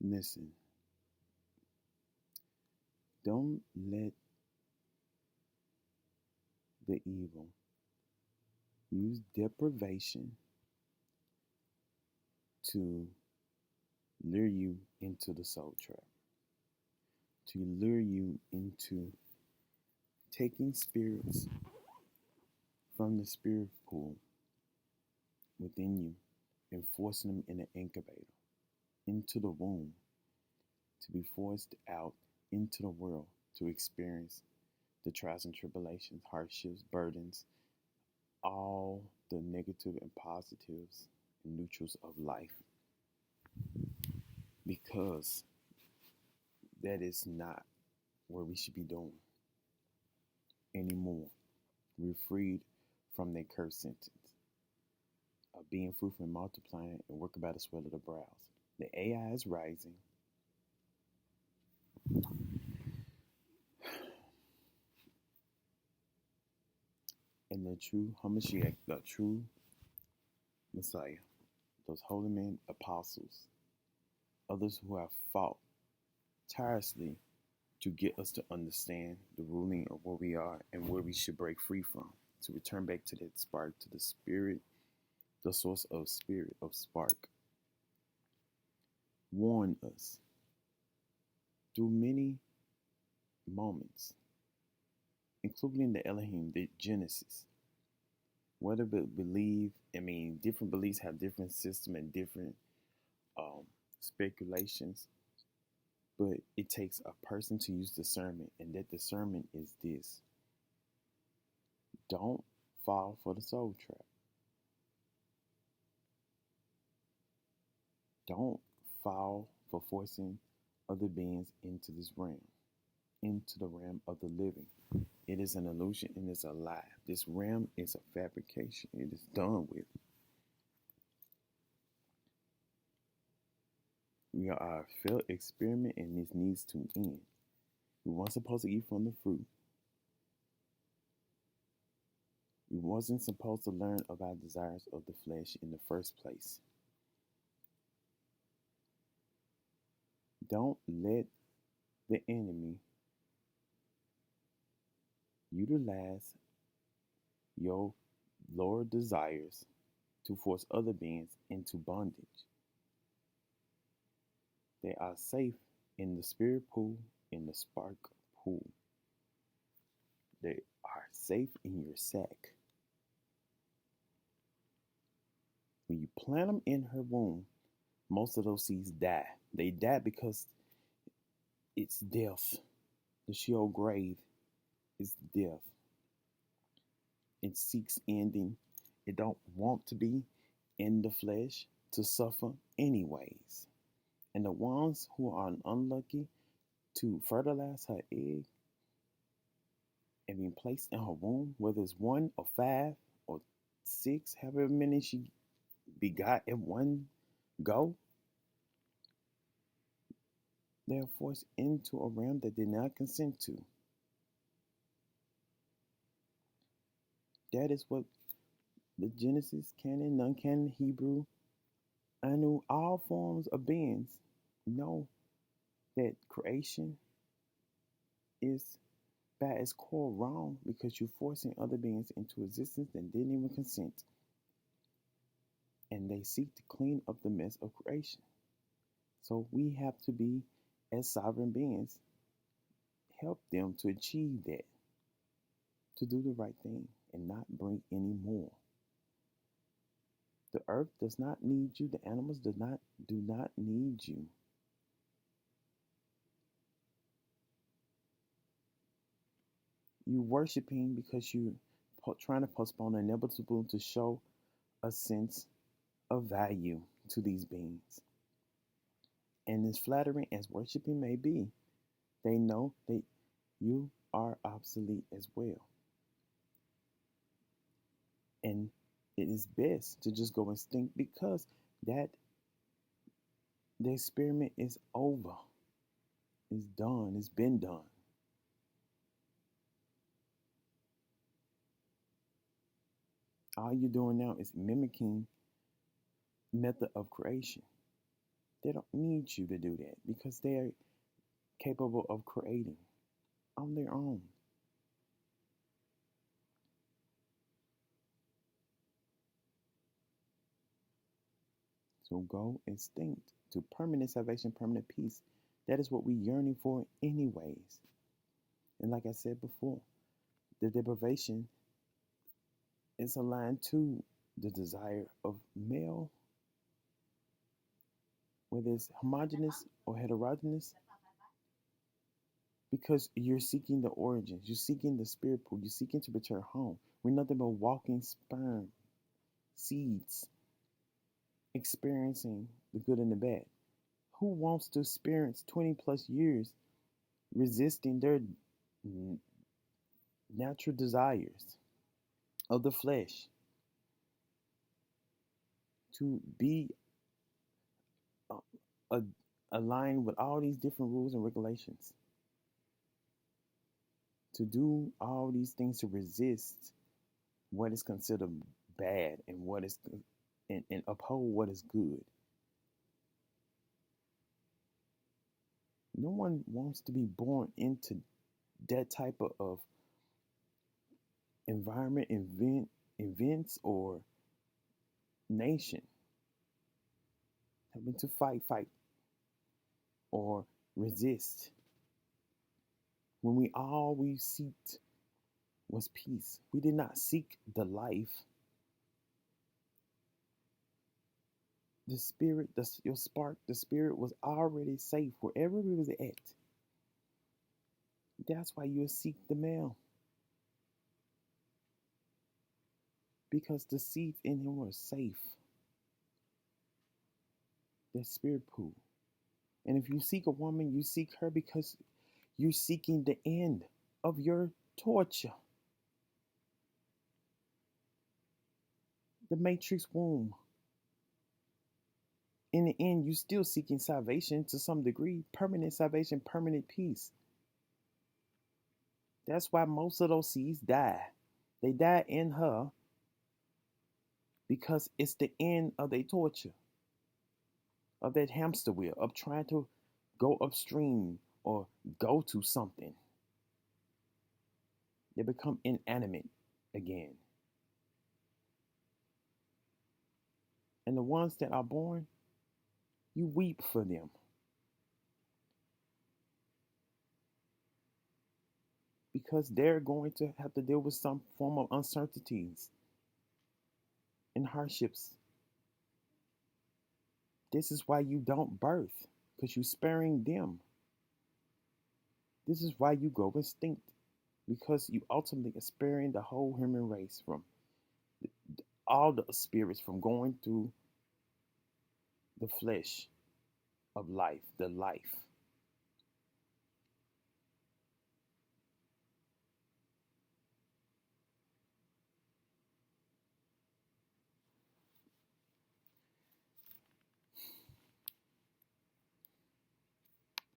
Listen, don't let the evil use deprivation to lure you into the soul trap, to lure you into taking spirits from the spirit pool within you and forcing them in an incubator, into the womb, to be forced out into the world to experience the trials and tribulations, hardships, burdens, all the negative and positives and neutrals of life. Because that is not where we should be doing anymore. We're freed from that curse sentence of being fruitful and multiplying and work about the swell of the brows. The AI is rising. And the true Hamashiach, the true Messiah, those holy men, apostles, others who have fought tirelessly to get us to understand the ruling of where we are and where we should break free from, to return back to that spark, to the spirit, the source of spirit, of spark, warn us through many moments, including the Elohiym, the Genesis. Whether we believe, different beliefs have different system and different um, speculations, but it takes a person to use discernment, and that discernment is this: don't fall for the soul trap. Don't fall for forcing other beings into this realm, into the realm of the living. It is an illusion and it's a lie. This realm is a fabrication. It is done with. We are a failed experiment and this needs to end. We weren't supposed to eat from the fruit. We wasn't supposed to learn about desires of the flesh in the first place. Don't let the enemy utilize your lower desires to force other beings into bondage. They are safe in the spirit pool, in the spark pool. They are safe in your sack. When you plant them in her womb, most of those seeds die. They die because it's death. The Sheol grave is death. It seeks ending. It don't want to be in the flesh to suffer anyways. And the ones who are unlucky to fertilize her egg and being placed in her womb, whether it's 1 or 5 or 6, however many she begot at one go, they are forced into a realm that they did not consent to. That is what the Genesis canon, non-canon Hebrew, Anu, all forms of beings know that creation is by its core wrong because you're forcing other beings into existence that didn't even consent. And they seek to clean up the mess of creation. So we have to be, as sovereign beings, help them to achieve that, to do the right thing and not bring any more. The earth does not need you. The animals do not need you. You worshiping because you trying to postpone the inevitable to show a sense of value to these beings. And as flattering as worshiping may be, they know that you are obsolete as well. And it is best to just go extinct because that the experiment is over. It's done. It's been done. All you're doing now is mimicking method of creation They don't need you to do that because they're capable of creating on their own. So go extinct to permanent salvation, permanent peace. That is what we're yearning for, anyways. And like I said before, the deprivation is aligned to the desire of male, whether it's homogeneous or heterogeneous, because you're seeking the origins, you're seeking the spirit pool, you're seeking to return home. We're nothing but walking sperm, seeds, experiencing the good and the bad. Who wants to experience 20 plus years resisting their natural desires of the flesh to be uh, uh, aligned with all these different rules and regulations, to do all these things to resist what is considered bad and what is and uphold what is good? No one wants to be born into that type of environment, events, or nation. Having to fight, or resist when we all we seeked was peace. We did not seek the life. The spirit, your spark, the spirit was already safe wherever it was at. That's why you seek the male, because the seeds in him were safe. The spirit pool. And if you seek a woman, you seek her because you're seeking the end of your torture. The matrix womb. In the end, you're still seeking salvation to some degree, permanent salvation, permanent peace. That's why most of those seeds die. They die in her because it's the end of their torture, of that hamster wheel, of trying to go upstream or go to something. They become inanimate again. And the ones that are born, you weep for them. Because they're going to have to deal with some form of uncertainties and hardships. This is why you don't birth, because you're sparing them. This is why you go extinct, because you ultimately are sparing the whole human race from all the spirits from going through the flesh of life, the life.